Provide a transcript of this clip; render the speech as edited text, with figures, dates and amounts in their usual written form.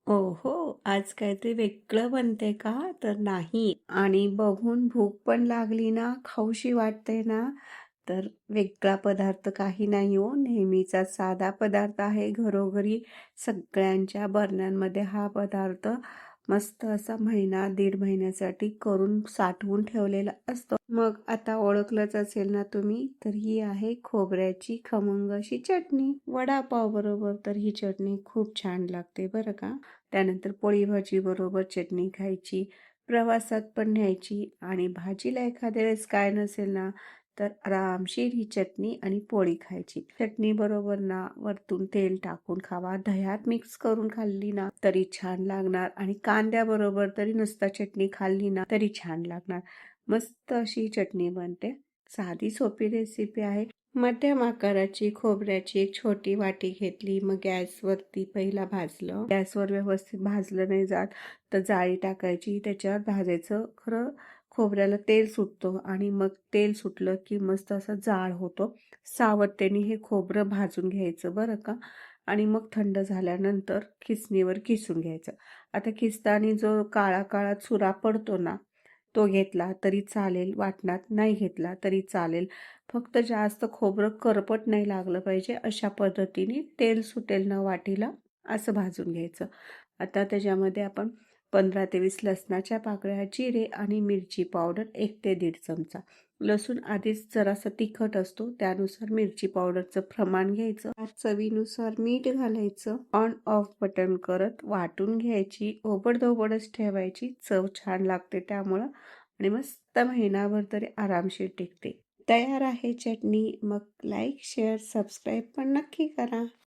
ओहो! आज काहीतरी वेगळं बनते का? तर नाही. आणि बघून भूक पण लागली ना, खाऊशी वाटते ना, तर वेगळा पदार्थ काही नाही हो. नेहमीचा साधा पदार्थ आहे. घरोघरी सगळ्यांच्या बरण्यांमध्ये हा पदार्थ मस्त असा महिना, दीड महिन्यासाठी करून साठवून ठेवलेला असतो. मग आता ओळखलंच असेल ना तुम्ही, तर ही आहे खोबऱ्याची खमंग अशी चटणी. वडापाव बरोबर तर ही चटणी खूप छान लागते बरं का. त्यानंतर पोळी भाजी बरोबर चटणी खायची, प्रवासात पण न्यायची आणि भाजीला एखाद्या वेळेस काय नसेल ना, तर आरामशीर ही चटणी आणि पोळी खायची. चटणी बरोबर ना वरतून तेल टाकून खावा, दह्यात मिक्स करून खाल्ली ना तरी छान लागणार आणि कांद्याबरोबर तरी नुसता चटणी खाल्ली ना तरी छान लागणार. मस्त अशी चटणी बनते. साधी सोपी रेसिपी आहे. मध्यम आकाराची खोबऱ्याची एक छोटी वाटी घेतली, मग गॅसवरती पहिला भाजलं. गॅसवर व्यवस्थित भाजलं नाही जात तर जाळी टाकायची, त्याच्यावर भाजायचं. खरं खोबऱ्याला तेल सुटतं आणि मग तेल सुटलं की मस्त असं जाळ होतो. सावधतेने हे खोबरं भाजून घ्यायचं बरं का. आणि मग थंड झाल्यानंतर खिसणीवर किसून घ्यायचं. आता खिसताना जो काळा काळा चुरा पडतो ना, तो घेतला तरी चालेल, वाटणात नाही घेतला तरी चालेल. फक्त जास्त खोबरं करपट नाही लागलं पाहिजे, अशा पद्धतीने तेल सुटेल ना वाटीला असं भाजून घ्यायचं. आता त्याच्यामध्ये आपण 15 ते 20 लसणाच्या पाकळ्या, जिरे आणि मिरची पावडर 1 ते 1.5 चमचा. लसूण आधीच जरासा तिखट असतो, त्यानुसार मिरची पावडरचं प्रमाण घ्यायचं. चवीनुसार मीठ घालायचं. ऑन ऑफ बटन करत वाटून घ्यायची. ओबडधोबडच ठेवायची, चव छान लागते त्यामुळं. आणि मस्त महिनाभर तरी आरामशीर टिकते. तयार आहे चटणी. मग लाईक, शेअर, सबस्क्राईब पण नक्की करा.